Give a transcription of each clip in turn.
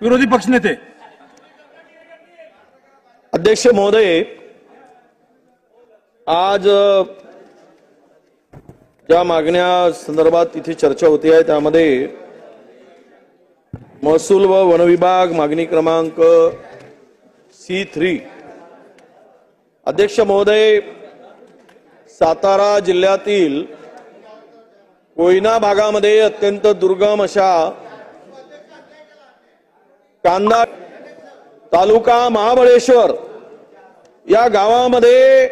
विरोधी पक्षनेते. अध्यक्ष महोदय, आज ज्या मागण्या संदर्भात तिथे चर्चा होती आहे त्यामध्ये महसूल व वन विभाग मागणी क्रमांक C3. अध्यक्ष महोदय, सातारा जिल्ह्यातील कोयना भागामध्ये अत्यंत दुर्गम अशा कांदा तालुका महाबळेश्वर या गावामध्ये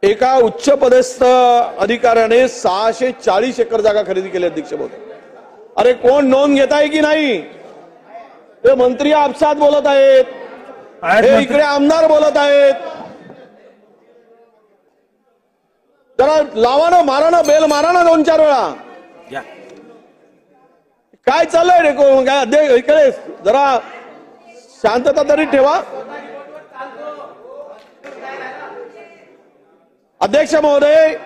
एका उच्च पदस्थ अधिकाऱ्याने 640 एकर जागा खरेदी केली. अध्यक्ष महोदय, अरे कोण नोंद घेत आहे की नाही? ते मंत्री आपसात बोलत आहेत, हे इकडे आमदार बोलत आहेत. जरा लावा ना, मारा ना, बेल मारा ना 2-4 वेळा. काय चाललंय रे? काय अध्यक्ष इकडे जरा शांतता तरी ठेवा. अध्यक्ष महोदय,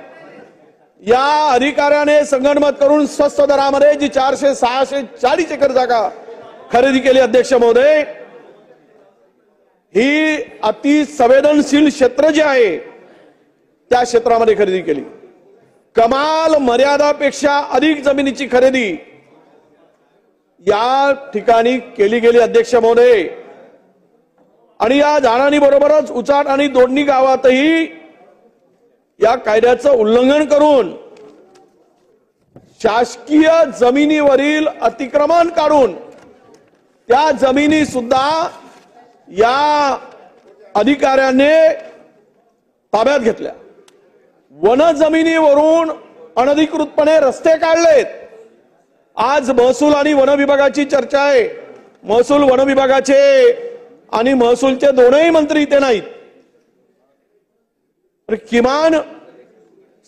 या अधिकाऱ्याने संगनमत करून स्वस्त दरामध्ये जी 400-640 एकर जागा खरेदी केली. अध्यक्ष महोदय, ही अति संवेदनशील क्षेत्र जे आहे त्या क्षेत्रामध्ये खरेदी केली. कमाल मर्यादापेक्षा अधिक जमिनीची खरेदी या ठिकाणी केली गेली. अध्यक्ष महोदय, आणि या जाणानी बरोबरच उचाट आणि दोडणी गावातही या कायद्याचं उल्लंघन करून शासकीय जमिनीवरील अतिक्रमण काढून त्या जमिनी सुद्धा या अधिकाऱ्याने ताब्यात घेतल्या. वन जमिनीवरून अनधिकृतपणे रस्ते काढलेत. आज महसूल आणि वन विभागाची चर्चा आहे. महसूल वन विभागाचे आणि महसूलचे दोनही मंत्री इथे नाहीत. किमान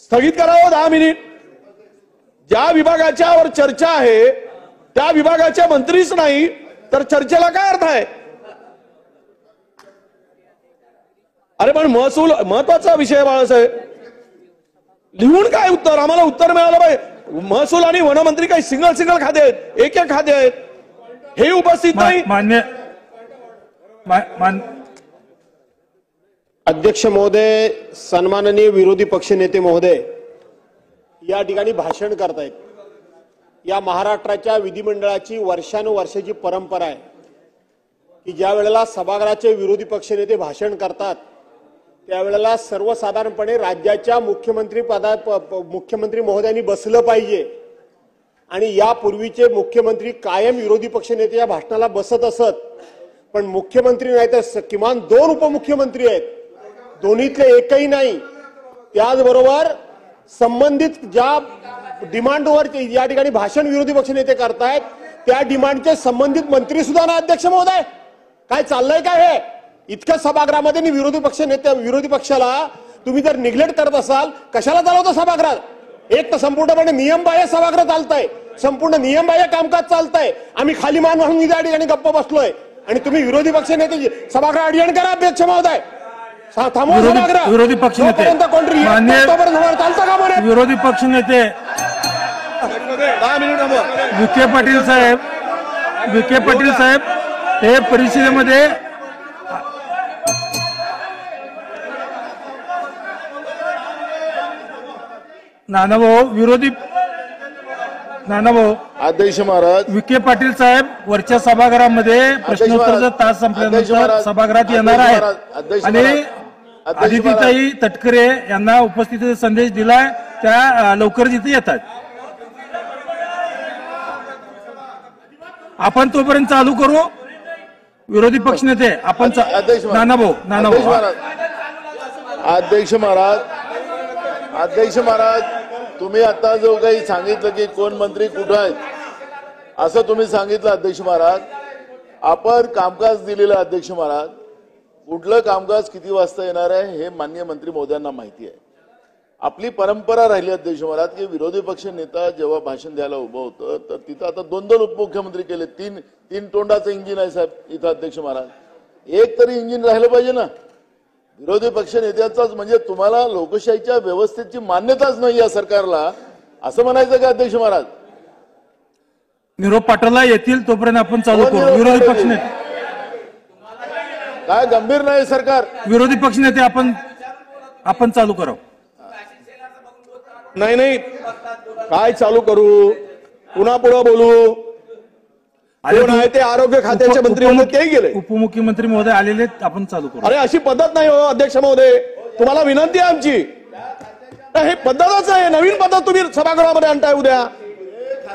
स्थगित करावं 10 मिनिट. ज्या विभागाच्यावर चर्चा आहे त्या विभागाचे मंत्रीच नाही तर चर्चेला काय अर्थ आहे? अरे पण महसूल महत्वाचा विषय बाळासाहेब, लिहून काय उत्तर? आम्हाला उत्तर मिळालं पाहिजे. महसूल आणि वनमंत्री काही सिंगल खाते आहेत, एक खाते आहेत, हे उपस्थित नाही. मान्य अध्यक्ष महोदय, सन्माननीय विरोधी पक्षनेते महोदय या ठिकाणी भाषण करतायत. या महाराष्ट्राच्या विधिमंडळाची वर्षानुवर्षाची परंपरा आहे की ज्या वेळेला सभागृहाचे विरोधी पक्षनेते भाषण करतात त्यावेळेला सर्वसाधारणपणे राज्याच्या मुख्यमंत्री महोदयांनी बसलं पाहिजे. आणि यापूर्वीचे मुख्यमंत्री कायम विरोधी पक्षनेते या भाषणाला बसत असत. पण मुख्यमंत्री नाही तर किमान 2 उपमुख्यमंत्री आहेत, दोन्हीतले एकही नाही. त्याचबरोबर संबंधित ज्या डिमांडवर या ठिकाणी भाषण विरोधी पक्षनेते करतायत त्या डिमांडचे संबंधित मंत्री सुद्धा ना. अध्यक्ष महोदय, काय चाललंय काय हे? इतक्या सभागृहामध्ये विरोधी पक्षाला तुम्ही जर निग्लेक्ट करत असाल, कशाला चालवता सभागृहात? एक तर संपूर्णपणे नियमबाह्य सभागृह चालतंय, संपूर्ण नियमबाह्य कामकाज चालतंय. आम्ही खाली मान वाहून या ठिकाणी गप्प बसलोय आणि तुम्ही विरोधी पक्षनेते सभागृह अडचण करा. अध्यक्ष महोदय, विरोधी पक्षनेते विरोधी पक्षनेते विखे पाटील साहेब हे परिषदेमध्ये नानाभाऊ अध्यक्ष महाराज, विखे पाटील साहेब वरच्या सभागृहामध्ये प्रश्नोत्तराचा तास संपल्यानंतर सभागृहात येणार आहेत आणि आदितीताई तटकरे यांना उपस्थितीचा संदेश दिलाय. त्या लवकरच इथे येतात. आपण तोपर्यंत चालू करू. विरोधी पक्षनेते आपण नानाभाऊ अध्यक्ष महाराज, तुम्ही आता जो काही सांगितलं की कोण मंत्री कुठं आहेत असं तुम्ही सांगितलं. अध्यक्ष महाराज, आपण कामकाज दिलेलं. अध्यक्ष महाराज, कुठलं कामकाज किती वाजता येणार आहे हे माननीय मंत्री महोदयांना माहिती आहे. आपली परंपरा राहिली अध्यक्ष महाराज की विरोधी पक्ष नेता जेव्हा भाषण द्यायला उभं होतं तर तिथं आता 2 उपमुख्यमंत्री केले. 3 तोंडाचं इंजिन आहे साहेब इथं. अध्यक्ष महाराज, एक तरी इंजिन राहिलं पाहिजे ना. विरोधी पक्ष नेत्याचाच म्हणजे तुम्हाला लोकशाहीच्या व्यवस्थेची मान्यताच नाही या सरकारला असं म्हणायचं का अध्यक्ष महाराज? निरोप पाठवला येतील तोपर्यंत आपण चालू कोण करू. निरोप विरोधी पाठवतील? पक्षनेते काय गंभीर नाही सरकार. विरोधी पक्षनेते आपण चालू करू. नाही काय चालू करू, पुन्हा पुढे बोलू. कोण आहे ते आरोग्य खात्याचे मंत्री होते तेही गेले. उपमुख्यमंत्री महोदय आलेले आहेत, आपण चालू करू. अरे अशी पद्धत नाही हो अध्यक्ष महोदय, तुम्हाला विनंती आहे आमची. हे पद्धतच आहे, नवीन पद्धत तुम्ही सभागृहामध्ये आणताय उद्या.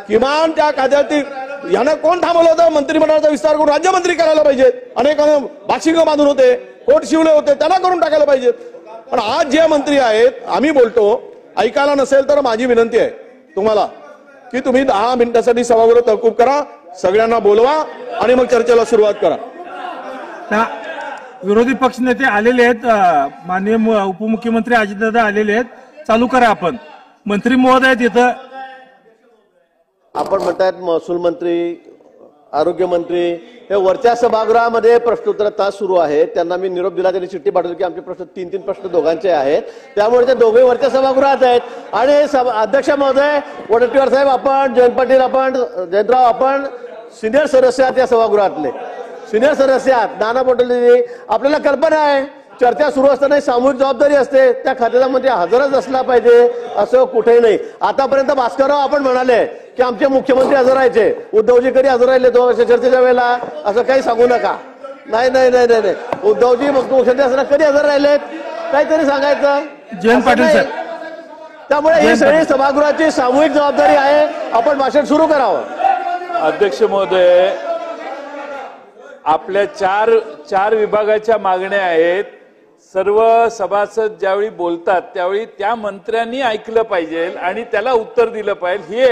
किमान त्या खात्यातील यांना कोण थांबवलं होतं? मंत्रिमंडळाचा विस्तार करून राज्यमंत्री करायला पाहिजेत. अनेक बाशिंग बांधून होते, कोट शिवले होते, त्यांना करून टाकायला पाहिजेत. पण आज जे मंत्री आहेत, आम्ही बोलतो, ऐकायला नसेल तर माझी विनंती आहे तुम्हाला की तुम्ही 10 मिनिटासाठी सभागृह तहकूब करा, सगळ्यांना बोलवा आणि मग चर्चेला सुरुवात करा. विरोधी पक्षनेते आलेले आहेत, माननीय उपमुख्यमंत्री अजितदादा आलेले आहेत, चालू करा. आपण मंत्री महोदय आहेत इथं. आपण म्हणतायत महसूल मंत्री, आरोग्य मंत्री हे वरच्या सभागृहामध्ये प्रश्नोत्तर तास सुरू आहे. त्यांना मी निरोप दिला, त्यांनी चिठ्ठी पाठवली की आमचे प्रश्न 3 प्रश्न दोघांचे आहेत, त्यामुळे ते दोघे वरच्या सभागृहात आहेत. आणि अध्यक्ष महोदय, वडेट्टीवार साहेब आपण, जयंत पाटील आपण, जयंतराव आपण सिनियर सदस्य आहात या सभागृहातले, सिनियर सदस्य आहात. नाना पटोले, आपल्याला कल्पना आहे चर्चा सुरू असताना सामूहिक जबाबदारी असते, त्या खात्याचा मंत्री हजरच असला पाहिजे असं कुठेही नाही. आतापर्यंत भास्करराव आपण म्हणाले की आमचे मुख्यमंत्री हजर राहायचे, उद्धवजी कधी हजर राहिले तो चर्चेच्या वेळेला, असं काही सांगू नका. नाही नाही नाही नाही उद्धवजी मुख्यमंत्री असताना कधी हजर राहिलेत, काहीतरी सांगायचं. जयंत पाटील साहेब, त्यामुळे ही सगळी सभागृहाची सामूहिक जबाबदारी आहे, आपण भाषण सुरू करावं. अध्यक्ष महोदय, आपल्या चार विभागाच्या मागण्या आहेत. सर्व सभासद ज्यावेळी बोलतात त्यावेळी त्या मंत्र्यांनी ऐकलं पाहिजे आणि त्याला उत्तर दिलं पाहिजे.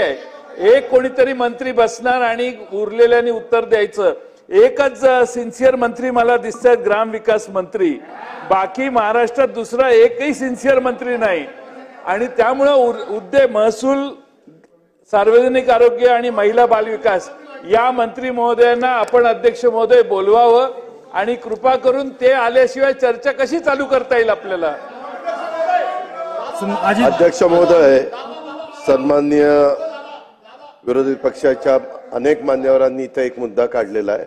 हे एक कोणीतरी मंत्री बसणार आणि उरलेल्यानी उत्तर द्यायचं. एकच सिन्सिअर मंत्री मला दिसतात, ग्रामविकास मंत्री. बाकी महाराष्ट्रात दुसरा एकही सिन्सिअर मंत्री नाही. आणि त्यामुळे महसूल, सार्वजनिक आरोग्य आणि महिला बालविकास या मंत्री महोदयांना आपण अध्यक्ष महोदय बोलवावं आणि कृपा करून ते आल्याशिवाय चर्चा कशी चालू करता येईल आपल्याला. अध्यक्ष महोदय, सन्माननीय विरोधी पक्षाच्या अनेक मान्यवरांनी इथे एक मुद्दा काढलेला आहे.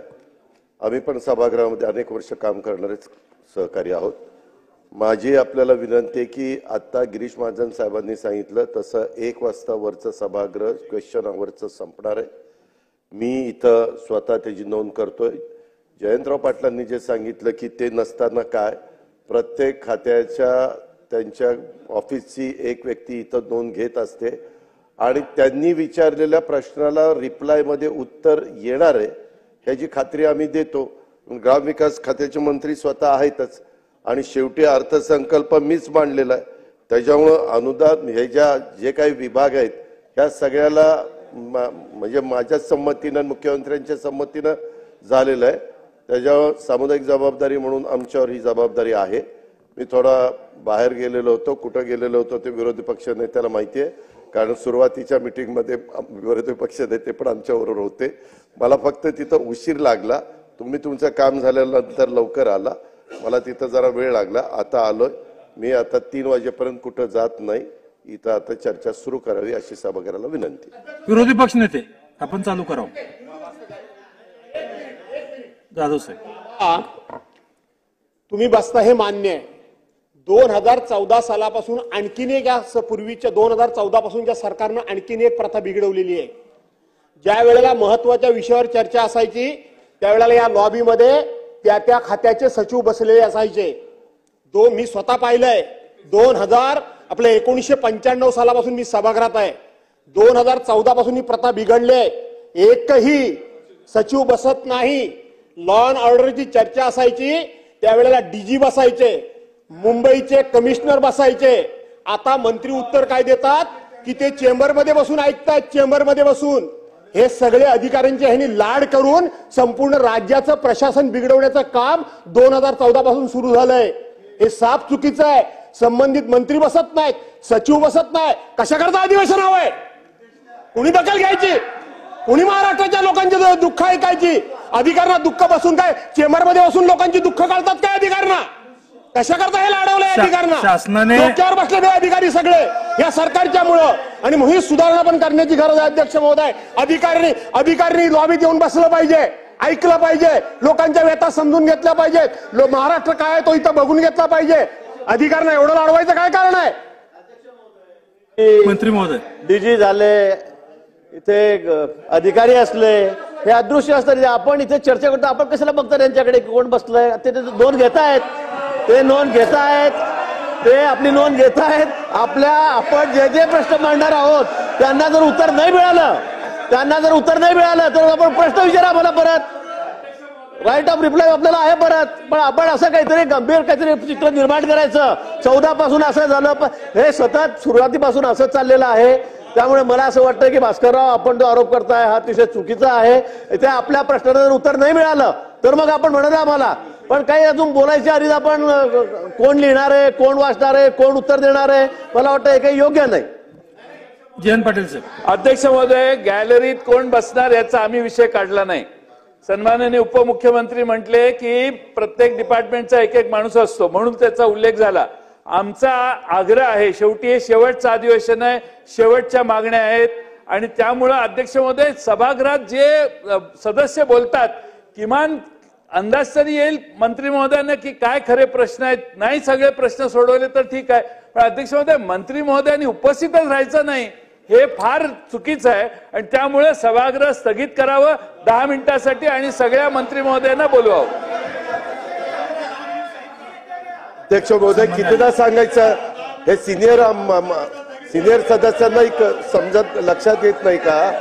आम्ही पण सभागृहामध्ये अनेक वर्ष काम करणारे सहकारी आहोत. माझी आपल्याला विनंती आहे की आता गिरीश महाजन साहेबांनी सांगितलं तसं 1 वाजता वरचं सभागृह क्वेश्चन आवरचं संपणार आहे. मी इथं स्वतः त्याची नोंद करतोय. जयंतराव पाटलांनी जे सांगितलं की ते नसताना काय, प्रत्येक खात्याच्या त्यांच्या ऑफिसची एक व्यक्ती इथं नोंद घेत असते आणि त्यांनी विचारलेल्या प्रश्नाला रिप्लायमध्ये उत्तर येणार आहे ह्याची खात्री आम्ही देतो. ग्रामविकास खात्याचे मंत्री स्वतः आहेतच आणि शेवटी अर्थसंकल्प मीच मांडलेला आहे. त्याच्यामुळं अनुदान हे जे काही विभाग आहेत ह्या सगळ्याला म्हणजे माझ्या संमतीनं, मुख्यमंत्र्यांच्या संमतीनं झालेलं आहे. त्याच्यावर सामुदायिक जबाबदारी म्हणून आमच्यावर ही जबाबदारी आहे. मी थोडा बाहेर गेलेलो होतो, कुठं गेलेलो होतो ते विरोधी पक्ष नेत्याला माहिती आहे, कारण सुरुवातीच्या मीटिंगमध्ये विरोधी पक्ष नेते पण आमच्याबरोबर होते. मला फक्त तिथं उशीर लागला. तुम्ही तुमचं काम झाल्यानंतर लवकर आला, मला तिथं जरा वेळ लागला. आता आलोय मी. आता 3 वाजेपर्यंत कुठं जात नाही. इथं आता चर्चा सुरू करावी अशी सभागृहाला विनंती. विरोधी पक्ष नेते आपण चालू करावं. जाधव साहेब, तुम्ही बसता हे मान्य आहे. 2014 सालापासून आणखीन एक, पूर्वीच्या 2014 पासूनच्या सरकारनं आणखीन एक प्रथा बिघडवलेली आहे. ज्या वेळेला महत्वाच्या विषयावर चर्चा असायची त्यावेळेला या लॉबीमध्ये त्या खात्याचे सचिव बसलेले असायचे. मी स्वतः पाहिलंय. 1995 सालापासून मी सभागृहात आहे. 2014 पासून ही प्रथा बिघडली आहे. एकही सचिव बसत नाही. लॉ अँड ऑर्डरची चर्चा असायची त्यावेळेला डीजी बसायचे, मुंबईचे कमिशनर बसायचे. आता मंत्री उत्तर काय देतात की ते चेंबरमध्ये बसून ऐकतात. चेंबरमध्ये बसून हे सगळे अधिकाऱ्यांचे ह्यांनी लाड करून संपूर्ण राज्याचं प्रशासन बिघडवण्याचं काम 2014 पासून सुरू झालंय. हे साफ चुकीचं आहे. संबंधित मंत्री बसत नाहीत, सचिव बसत नाही. कशा करता अधिवेशन हवंय? कुणी दखल घ्यायची? कुणी महाराष्ट्राच्या लोकांची दुःख ऐकायची? अधिकाऱ्यांना दुःख बसून काय चेंबरमध्ये बसून लोकांची दुःख काढतात काय अधिकाऱ्यांना? कशा करता हे लाडवलंय अधिकाऱ्यांना? शासनाने- डोक्यावर बसलेले अधिकारी सगळे या सरकारच्या मुळे, आणि मग ही सुधारणा पण करण्याची गरज आहे अध्यक्ष महोदय. अधिकाऱ्यांनी लॉबीत येऊन बसलं पाहिजे, ऐकलं पाहिजे, लोकांच्या व्यथा समजून घेतल्या पाहिजेत. महाराष्ट्र काय आहे तो इथं बघून घेतला पाहिजे. अधिकाऱ्यांना एवढं लाडवायचं काय कारण आहे? मंत्री महोदय, डीजी झाले, इथे अधिकारी असले, हे अदृश्य असतात. आपण इथे चर्चा करतो, आपण कशाला बघतो त्यांच्याकडे कोण बसलंय? ते नोंद घेतायत, ते नोंद घेतायत, ते आपली नोंद घेतायत. आपण जे जे प्रश्न मांडणार आहोत त्यांना जर उत्तर नाही मिळालं तर आपण प्रश्न विचारा मला परत. राईट ऑफ रिप्लाय आपल्याला आहे परत. पण आपण असं काहीतरी गंभीर काहीतरी चित्र निर्माण करायचं. 14 पासून असं झालं, हे सतत सुरुवातीपासून असं चाललेलं आहे. त्यामुळे मला असं वाटतं की भास्करराव, आपण जो आरोप करताय हा अतिशय चुकीचा आहे. इथे आपल्या प्रश्नाला जर उत्तर नाही मिळालं तर मग आपण म्हणत आम्हाला, पण काही अजून बोलायच्या आधीच आपण कोण लिहिणार आहे, कोण वाचणार आहे, कोण उत्तर देणार आहे, मला वाटतं हे काही योग्य नाही. जयंत पाटील साहेब. अध्यक्ष महोदय, गॅलरीत कोण बसणार याचा आम्ही विषय काढला नाही. सन्माननीय उपमुख्यमंत्री म्हटले की प्रत्येक डिपार्टमेंटचा एक माणूस असतो, म्हणून त्याचा उल्लेख झाला. आमचा आग्रह आहे, शेवटी हे शेवटचं अधिवेशन आहे, शेवटच्या मागण्या आहेत, आणि त्यामुळं अध्यक्ष महोदय, सभागृहात जे सदस्य बोलतात किमान अंदाज तरी येईल मंत्री महोदयांना की काय खरे प्रश्न आहेत. नाही सगळे प्रश्न सोडवले तर ठीक आहे, पण अध्यक्ष महोदय, मंत्री महोदयांनी उपस्थितच राहायचं नाही हे फार चुकीचं आहे. आणि त्यामुळे सभागृह स्थगित करावं 10 मिनिटांसाठी आणि सगळ्या मंत्री महोदयांना बोलवावं. अध्यक्ष महोदय, कितीदा सांगायचं, हे सिनियर सदस्यांना समजत लक्षात येत नाही का?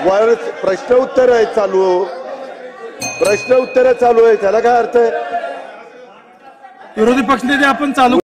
वर प्रश्न उत्तर चालू आहे, त्याला काय अर्थ आहे? विरोधी पक्षनेते आपण चालू